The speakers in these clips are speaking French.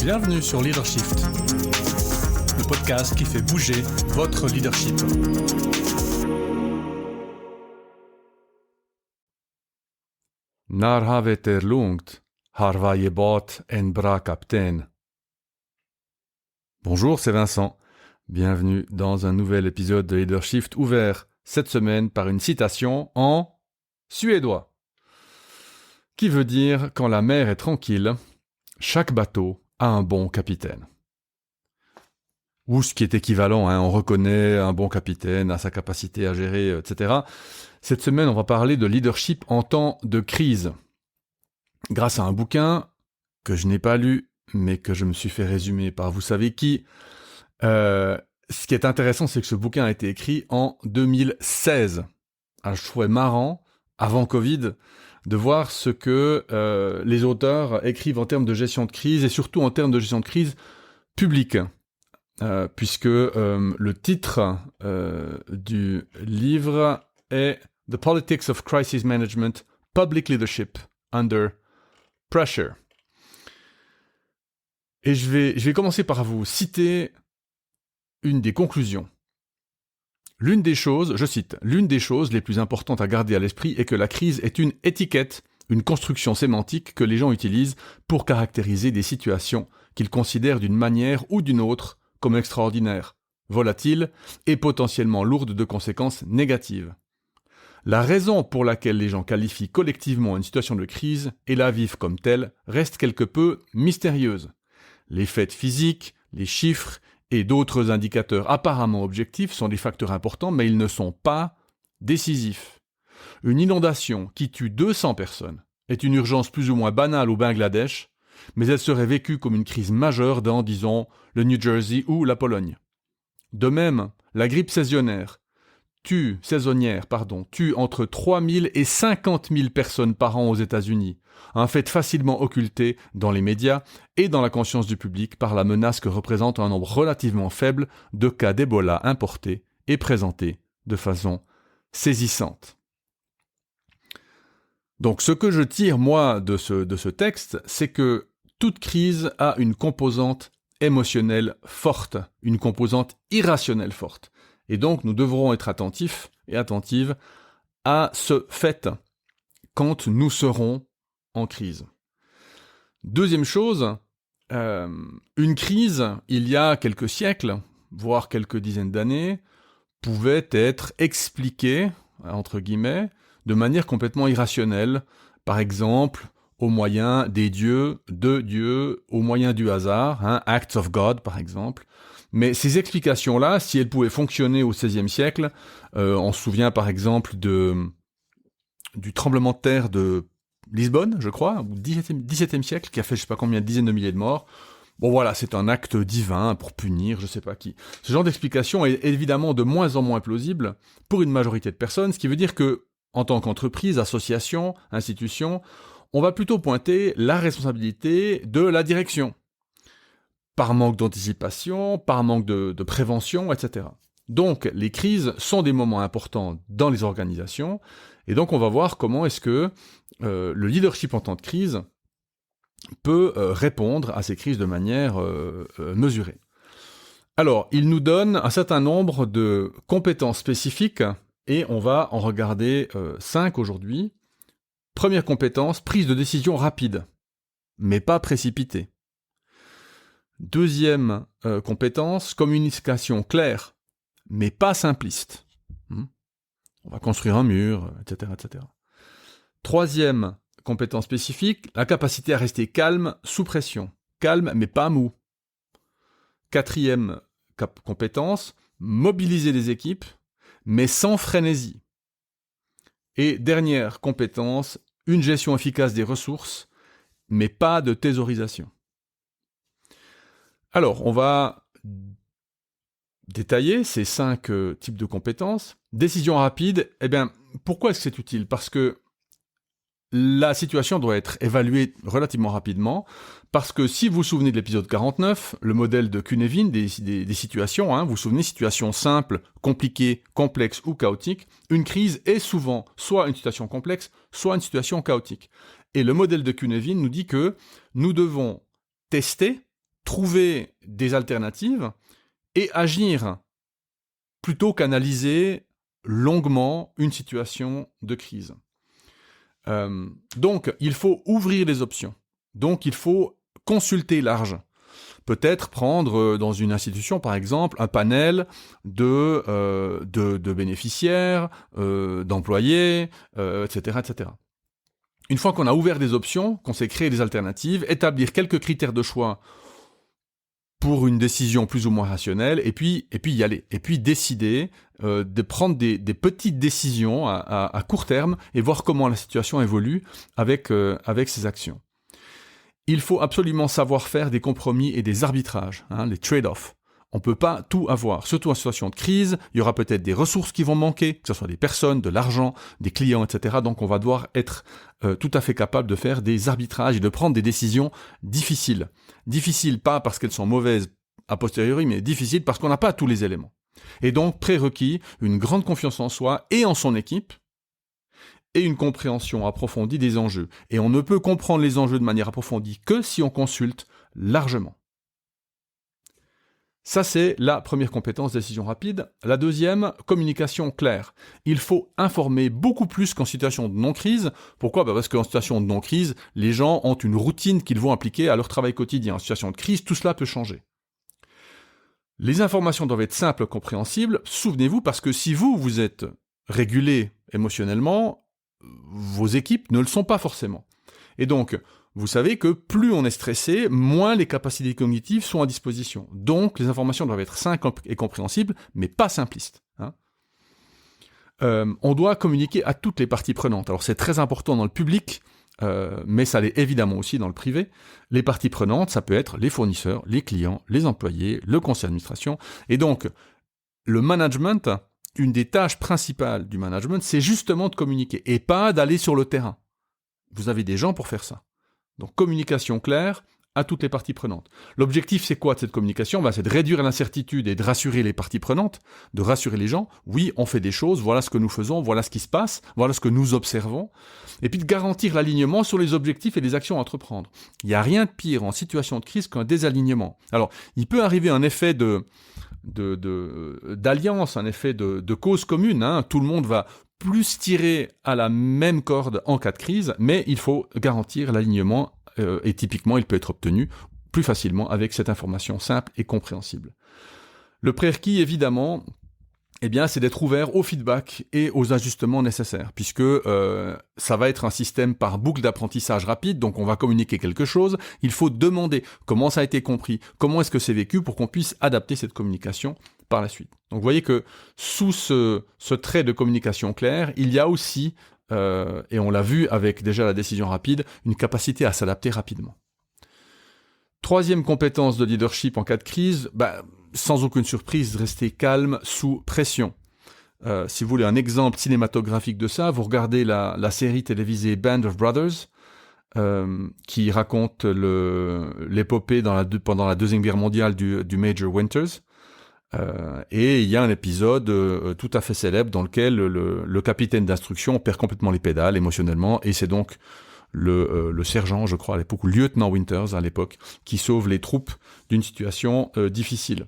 Bienvenue sur Leadershift, le podcast qui fait bouger votre leadership. När havet är lugnt har varje båt en bra kapten. Bonjour, c'est Vincent. Bienvenue dans un nouvel épisode de Leadershift ouvert cette semaine par une citation en suédois. Qui veut dire « Quand la mer est tranquille, chaque bateau a un bon capitaine ». Ou ce qui est équivalent, on reconnaît un bon capitaine, à sa capacité à gérer, etc. Cette semaine, on va parler de leadership en temps de crise. Grâce à un bouquin que je n'ai pas lu, mais que je me suis fait résumer par vous savez qui. Ce qui est intéressant, c'est que ce bouquin a été écrit en 2016. Alors, je trouvais marrant, avant Covid, de voir ce que les auteurs écrivent en termes de gestion de crise et surtout en termes de gestion de crise publique. Puisque le titre du livre est The Politics of Crisis Management, Public Leadership Under Pressure. Et je vais commencer par vous citer une des conclusions. L'une des choses, je cite, « L'une des choses les plus importantes à garder à l'esprit est que la crise est une étiquette, une construction sémantique que les gens utilisent pour caractériser des situations qu'ils considèrent d'une manière ou d'une autre comme extraordinaire, volatile et potentiellement lourde de conséquences négatives. La raison pour laquelle les gens qualifient collectivement une situation de crise et la vivent comme telle reste quelque peu mystérieuse. Les faits physiques, les chiffres et d'autres indicateurs apparemment objectifs sont des facteurs importants, mais ils ne sont pas décisifs. Une inondation qui tue 200 personnes est une urgence plus ou moins banale au Bangladesh, mais elle serait vécue comme une crise majeure dans, disons, le New Jersey ou la Pologne. De même, la grippe saisonnière tue entre 3 000 et 50 000 personnes par an aux États-Unis, un fait facilement occulté dans les médias et dans la conscience du public par la menace que représente un nombre relativement faible de cas d'Ebola importés et présentés de façon saisissante. Donc ce que je tire, moi, de ce texte, c'est que toute crise a une composante émotionnelle forte, une composante irrationnelle forte. Et donc, nous devrons être attentifs et attentives à ce fait quand nous serons en crise. Deuxième chose, une crise, il y a quelques siècles, voire quelques dizaines d'années, pouvait être expliquée, entre guillemets, de manière complètement irrationnelle, par exemple, au moyen des dieux, de Dieu, au moyen du hasard, acts of God par exemple. Mais ces explications-là, si elles pouvaient fonctionner au XVIe siècle, on se souvient par exemple du tremblement de terre de Lisbonne, je crois, au XVIIe siècle, qui a fait je sais pas combien de dizaines de milliers de morts. Bon voilà, c'est un acte divin pour punir je sais pas qui. Ce genre d'explication est évidemment de moins en moins plausible pour une majorité de personnes, ce qui veut dire que, en tant qu'entreprise, association, institution, on va plutôt pointer la responsabilité de la direction, par manque d'anticipation, par manque de prévention, etc. Donc, les crises sont des moments importants dans les organisations, et donc on va voir comment est-ce que le leadership en temps de crise peut répondre à ces crises de manière mesurée. Alors, il nous donne un certain nombre de compétences spécifiques, et on va en regarder 5 aujourd'hui. Première compétence, prise de décision rapide, mais pas précipitée. Deuxième compétence, communication claire, mais pas simpliste. On va construire un mur, etc., etc. Troisième compétence spécifique, la capacité à rester calme sous pression. Calme, mais pas mou. Quatrième compétence, mobiliser les équipes, mais sans frénésie. Et dernière compétence, une gestion efficace des ressources, mais pas de thésaurisation. Alors, on va détailler ces 5 types de compétences. Décision rapide, pourquoi est-ce que c'est utile ? Parce que la situation doit être évaluée relativement rapidement, parce que si vous vous souvenez de l'épisode 49, le modèle de Kuhn-Levin des situations, vous vous souvenez, situation simple, compliquée, complexe ou chaotique, une crise est souvent soit une situation complexe, soit une situation chaotique. Et le modèle de Kuhn-Levin nous dit que nous devons tester trouver des alternatives et agir plutôt qu'analyser longuement une situation de crise. Donc, il faut ouvrir les options. Donc, il faut consulter large. Peut-être prendre dans une institution, par exemple, un panel de bénéficiaires, d'employés, etc., etc. Une fois qu'on a ouvert des options, qu'on s'est créé des alternatives, établir quelques critères de choix pour une décision plus ou moins rationnelle, et puis y aller. Et puis décider de prendre des petites décisions à court terme et voir comment la situation évolue avec ces actions. Il faut absolument savoir faire des compromis et des arbitrages, les trade-offs. On ne peut pas tout avoir, surtout en situation de crise. Il y aura peut-être des ressources qui vont manquer, que ce soit des personnes, de l'argent, des clients, etc. Donc on va devoir être tout à fait capable de faire des arbitrages et de prendre des décisions difficiles. Difficiles pas parce qu'elles sont mauvaises a posteriori, mais difficiles parce qu'on n'a pas tous les éléments. Et donc prérequis, une grande confiance en soi et en son équipe, et une compréhension approfondie des enjeux. Et on ne peut comprendre les enjeux de manière approfondie que si on consulte largement. Ça, c'est la première compétence, décision rapide. La deuxième, communication claire. Il faut informer beaucoup plus qu'en situation de non-crise. Pourquoi ? Parce qu'en situation de non-crise, les gens ont une routine qu'ils vont appliquer à leur travail quotidien. En situation de crise, tout cela peut changer. Les informations doivent être simples, compréhensibles. Souvenez-vous, parce que si vous êtes régulé émotionnellement, vos équipes ne le sont pas forcément. Et donc, vous savez que plus on est stressé, moins les capacités cognitives sont à disposition. Donc, les informations doivent être simples et compréhensibles, mais pas simplistes. On doit communiquer à toutes les parties prenantes. Alors, c'est très important dans le public, mais ça l'est évidemment aussi dans le privé. Les parties prenantes, ça peut être les fournisseurs, les clients, les employés, le conseil d'administration. Et donc, le management, une des tâches principales du management, c'est justement de communiquer et pas d'aller sur le terrain. Vous avez des gens pour faire ça. Donc, communication claire à toutes les parties prenantes. L'objectif, c'est quoi de cette communication ? C'est de réduire l'incertitude et de rassurer les parties prenantes, de rassurer les gens. Oui, on fait des choses, voilà ce que nous faisons, voilà ce qui se passe, voilà ce que nous observons. Et puis de garantir l'alignement sur les objectifs et les actions à entreprendre. Il n'y a rien de pire en situation de crise qu'un désalignement. Alors, il peut arriver un effet d'alliance, un effet de cause commune. Tout le monde va plus tirer à la même corde en cas de crise, mais il faut garantir l'alignement et typiquement, il peut être obtenu plus facilement avec cette information simple et compréhensible. Le prérequis, évidemment, c'est d'être ouvert au feedback et aux ajustements nécessaires, puisque ça va être un système par boucle d'apprentissage rapide, donc on va communiquer quelque chose, il faut demander comment ça a été compris, comment est-ce que c'est vécu pour qu'on puisse adapter cette communication par la suite. Donc vous voyez que sous ce trait de communication claire, il y a aussi, et on l'a vu avec déjà la décision rapide, une capacité à s'adapter rapidement. Troisième compétence de leadership en cas de crise, sans aucune surprise, rester calme sous pression. Si vous voulez un exemple cinématographique de ça, vous regardez la série télévisée Band of Brothers, qui raconte l'épopée pendant la Deuxième Guerre mondiale du Major Winters. Et il y a un épisode tout à fait célèbre dans lequel le capitaine d'instruction perd complètement les pédales émotionnellement, et c'est donc le sergent, je crois à l'époque, ou lieutenant Winters à l'époque, qui sauve les troupes d'une situation difficile.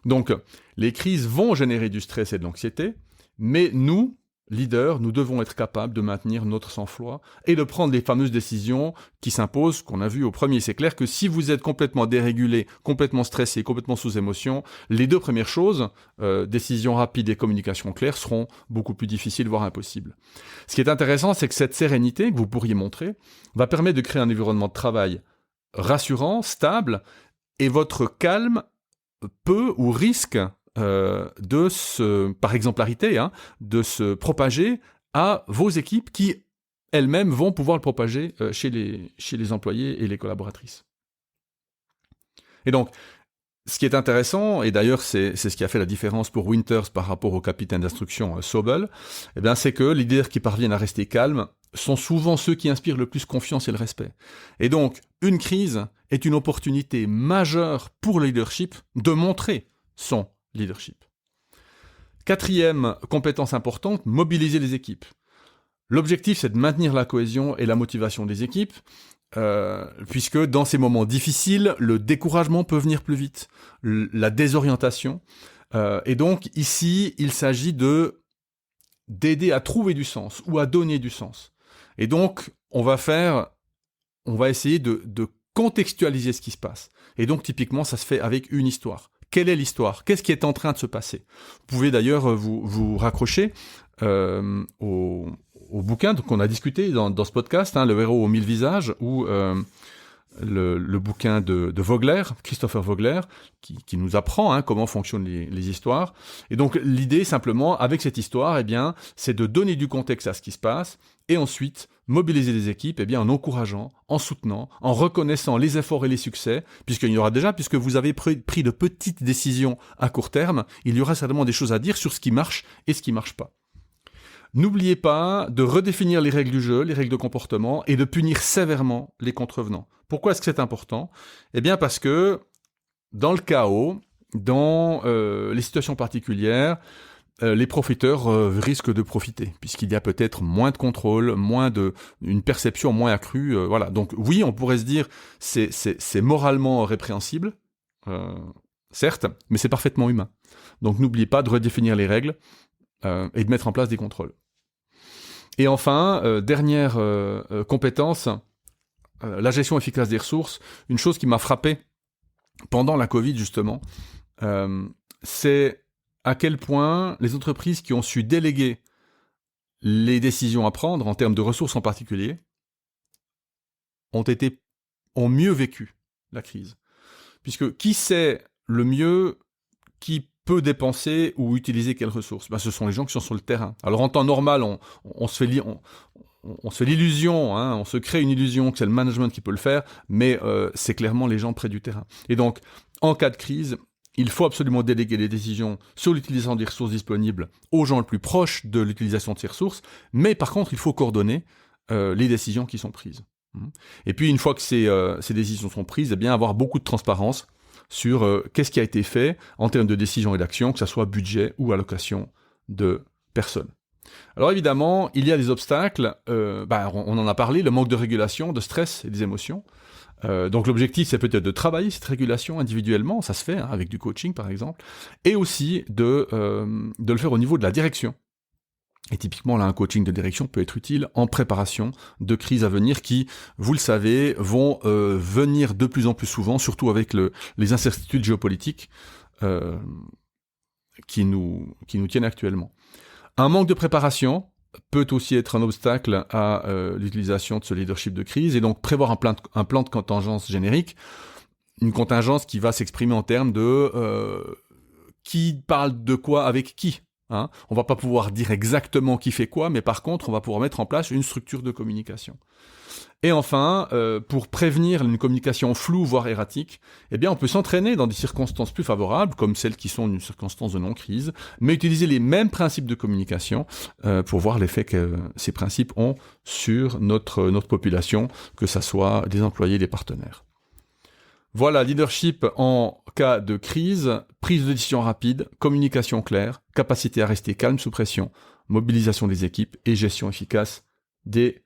Donc, les crises vont générer du stress et de l'anxiété, mais nous, leaders, nous devons être capables de maintenir notre sang-froid et de prendre les fameuses décisions qui s'imposent, qu'on a vues au premier. C'est clair que si vous êtes complètement dérégulé, complètement stressé, complètement sous émotion, les deux premières choses, décision rapide et communication claire, seront beaucoup plus difficiles, voire impossibles. Ce qui est intéressant, c'est que cette sérénité que vous pourriez montrer va permettre de créer un environnement de travail rassurant, stable, et votre calme peut ou risque par exemplarité, de se propager à vos équipes qui, elles-mêmes, vont pouvoir le propager chez les employés et les collaboratrices. Et donc, ce qui est intéressant, et d'ailleurs c'est ce qui a fait la différence pour Winters par rapport au capitaine d'instruction Sobel, c'est que les leaders qui parviennent à rester calmes sont souvent ceux qui inspirent le plus confiance et le respect. Et donc, une crise est une opportunité majeure pour le leadership de montrer son leadership. Quatrième compétence importante, mobiliser les équipes. L'objectif, c'est de maintenir la cohésion et la motivation des équipes. puisque dans ces moments difficiles, le découragement peut venir plus vite, la désorientation. Et donc ici, il s'agit d'aider à trouver du sens ou à donner du sens. Et donc, on va essayer de contextualiser ce qui se passe. Et donc, typiquement, ça se fait avec une histoire. Quelle est l'histoire ? Qu'est-ce qui est en train de se passer ? Vous pouvez d'ailleurs vous raccrocher au bouquin qu'on a discuté dans ce podcast, Le héros aux 1000 visages, ou le bouquin de Vogler, Christopher Vogler, qui nous apprend comment fonctionnent les histoires. Et donc l'idée simplement avec cette histoire, c'est de donner du contexte à ce qui se passe et ensuite mobiliser les équipes en encourageant, en soutenant, en reconnaissant les efforts et les succès, puisque vous avez pris de petites décisions à court terme, il y aura certainement des choses à dire sur ce qui marche et ce qui marche pas. N'oubliez pas de redéfinir les règles du jeu, les règles de comportement, et de punir sévèrement les contrevenants. Pourquoi est-ce que c'est important ? Parce que dans le chaos, dans les situations particulières, les profiteurs risquent de profiter, puisqu'il y a peut-être moins de contrôle, une perception moins accrue. Voilà. Donc oui, on pourrait se dire c'est moralement répréhensible, certes, mais c'est parfaitement humain. Donc n'oubliez pas de redéfinir les règles et de mettre en place des contrôles. Et enfin, dernière compétence, la gestion efficace des ressources. Une chose qui m'a frappé pendant la Covid, justement, c'est à quel point les entreprises qui ont su déléguer les décisions à prendre, en termes de ressources en particulier, ont mieux vécu la crise. Puisque qui sait le mieux qui peut dépenser ou utiliser quelles ressources ? Ce sont les gens qui sont sur le terrain. Alors en temps normal, on se fait l'illusion, on se crée une illusion que c'est le management qui peut le faire, mais c'est clairement les gens près du terrain. Et donc, en cas de crise, il faut absolument déléguer les décisions sur l'utilisation des ressources disponibles aux gens les plus proches de l'utilisation de ces ressources, mais par contre, il faut coordonner les décisions qui sont prises. Et puis, une fois que ces décisions sont prises, avoir beaucoup de transparence sur qu'est-ce qui a été fait en termes de décision et d'action, que ce soit budget ou allocation de personnes. Alors évidemment, il y a des obstacles, on en a parlé, le manque de régulation, de stress et des émotions. Donc l'objectif, c'est peut-être de travailler cette régulation individuellement, ça se fait avec du coaching par exemple, et aussi de le faire au niveau de la direction. Et typiquement, là, un coaching de direction peut être utile en préparation de crises à venir qui, vous le savez, vont venir de plus en plus souvent, surtout avec les incertitudes géopolitiques qui nous tiennent actuellement. Un manque de préparation peut aussi être un obstacle à l'utilisation de ce leadership de crise, et donc prévoir un plan de contingence générique, une contingence qui va s'exprimer en termes de qui parle de quoi avec qui. On va pas pouvoir dire exactement qui fait quoi, mais par contre, on va pouvoir mettre en place une structure de communication. Et enfin, pour prévenir une communication floue, voire erratique, on peut s'entraîner dans des circonstances plus favorables, comme celles qui sont une circonstance de non-crise, mais utiliser les mêmes principes de communication pour voir l'effet que ces principes ont sur notre population, que ça soit des employés, des partenaires. Voilà, leadership en cas de crise, prise de décision rapide, communication claire, capacité à rester calme sous pression, mobilisation des équipes et gestion efficace des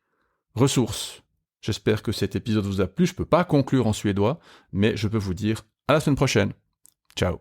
ressources. J'espère que cet épisode vous a plu. Je ne peux pas conclure en suédois, mais je peux vous dire à la semaine prochaine. Ciao.